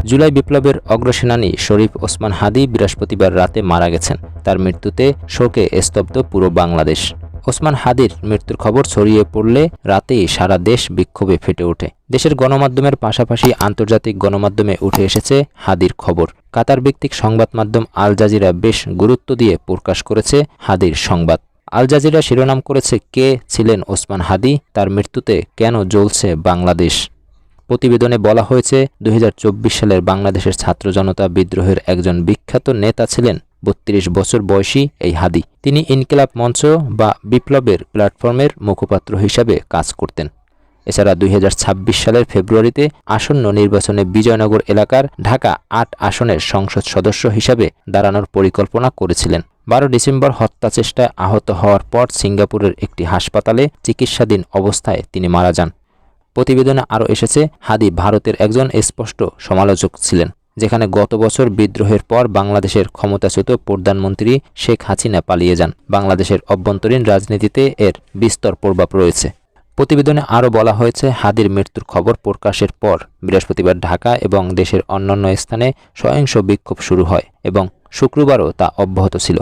জুলাই বিপ্লবের অগ্রসেনানী শরীফ ওসমান হাদী বৃহস্পতিবার রাতে মারা গেছেন। তার মৃত্যুতে শোকে স্তব্ধ পুরো বাংলাদেশ। ওসমান হাদীর মৃত্যুর খবর ছড়িয়ে পড়লে রাতেই সারা দেশ বিক্ষোভে ফেটে ওঠে। দেশের গণমাধ্যমের পাশাপাশি আন্তর্জাতিক গণমাধ্যমে উঠে এসেছে হাদীর খবর। কাতার ভিত্তিক সংবাদ মাধ্যম আল জাজিরা বেশ গুরুত্ব দিয়ে প্রকাশ করেছে হাদীর সংবাদ। আল জাজিরা শিরোনাম করেছে, কে ছিলেন ওসমান হাদী, তার মৃত্যুতে কেন জ্বলছে বাংলাদেশ। প্রতিবেদনে বলা হয়েছে, 2024 সালের বাংলাদেশের ছাত্র জনতা বিদ্রোহের একজন বিখ্যাত নেতা ছিলেন 32 বছর বয়সী এই হাদী। তিনি ইনকিলাব মঞ্চ বা বিপ্লবের প্ল্যাটফর্মের মুখপাত্র হিসাবে কাজ করতেন। এছাড়া 2026 সালের ফেব্রুয়ারিতে আসন্ন নির্বাচনে বিজয়নগর এলাকার ঢাকা 8 আসনের সংসদ সদস্য হিসাবে দাঁড়ানোর পরিকল্পনা করেছিলেন। 12 ডিসেম্বর হত্যাচেষ্টায় আহত হওয়ার পর সিঙ্গাপুরের একটি হাসপাতালে চিকিৎসাধীন অবস্থায় তিনি মারা যান। প্রতিবেদনে আরও এসেছে, হাদী ভারতের একজন স্পষ্ট সমালোচক ছিলেন, যেখানে গত বছর বিদ্রোহের পর বাংলাদেশের ক্ষমতাচ্যুত প্রধানমন্ত্রী শেখ হাসিনা পালিয়ে যান। বাংলাদেশের অভ্যন্তরীণ রাজনীতিতে এর বিস্তর প্রভাব রয়েছে। প্রতিবেদনে আরও বলা হয়েছে, হাদীর মৃত্যুর খবর প্রকাশের পর বৃহস্পতিবার ঢাকা এবং দেশের অন্যান্য স্থানে সহিংস বিক্ষোভ শুরু হয় এবং শুক্রবারও তা অব্যাহত ছিল।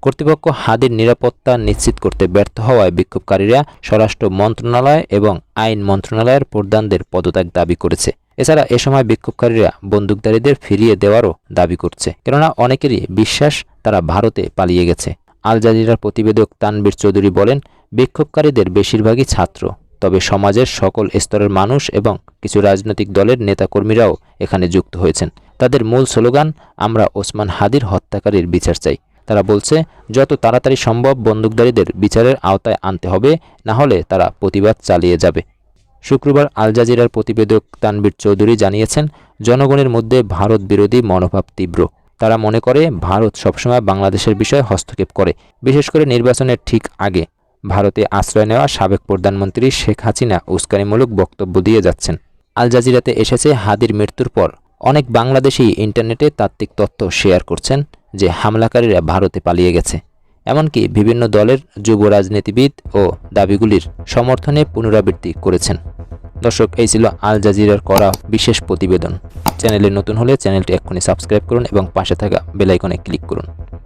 কর্তৃপক্ষ হাদীর নিরাপত্তা নিশ্চিত করতে ব্যর্থ হওয়ায় বিক্ষোভকারীরা স্বরাষ্ট্র মন্ত্রণালয় এবং আইন মন্ত্রণালয়ের প্রধানদের পদত্যাগ দাবি করেছে। এছাড়া এ সময় বিক্ষোভকারীরা বন্দুকধারীদের ফিরিয়ে দেওয়ারও দাবি করছে, কেননা অনেকেরই বিশ্বাস তারা ভারতে পালিয়ে গেছে। আল জাজিরার প্রতিবেদক তানভীর চৌধুরী বলেন, বিক্ষোভকারীদের বেশিরভাগই ছাত্র, তবে সমাজের সকল স্তরের মানুষ এবং কিছু রাজনৈতিক দলের নেতাকর্মীরাও এখানে যুক্ত হয়েছেন। তাদের মূল স্লোগান, আমরা ওসমান হাদীর হত্যাকারীর বিচার চাই। তারা বলছে, যত তাড়াতাড়ি সম্ভব বন্দুকধারীদের বিচারের আওতায় আনতে হবে, না হলে তারা প্রতিবাদ চালিয়ে যাবে। শুক্রবার আল জাজিরার প্রতিবেদক তানভীর চৌধুরী জানিয়েছেন, জনগণের মধ্যে ভারত বিরোধী মনোভাব তীব্র। তারা মনে করে ভারত সবসময় বাংলাদেশের বিষয়ে হস্তক্ষেপ করে, বিশেষ করে নির্বাচনের ঠিক আগে। ভারতে আশ্রয় নেওয়া সাবেক প্রধানমন্ত্রী শেখ হাসিনা উস্কানিমূলক বক্তব্য দিয়ে যাচ্ছেন। আল জাজিরাতে এসেছে, হাদীর মৃত্যুর পর অনেক বাংলাদেশি ইন্টারনেটে তাত্ত্বিক তথ্য শেয়ার করছেন যে হামলাকারীরা ভারতে পালিয়ে গেছে। এমনকি বিভিন্ন দলের যুব রাজনীতিবিদ ও দাবিগুলির সমর্থনে পুনরাবৃত্তি করেছেন। দর্শক, এই ছিল আল জাজিরার করা বিশেষ প্রতিবেদন। চ্যানেলে নতুন হলে চ্যানেলটি এক্ষুনি সাবস্ক্রাইব করুন এবং পাশে থাকা বেল আইকনে ক্লিক করুন।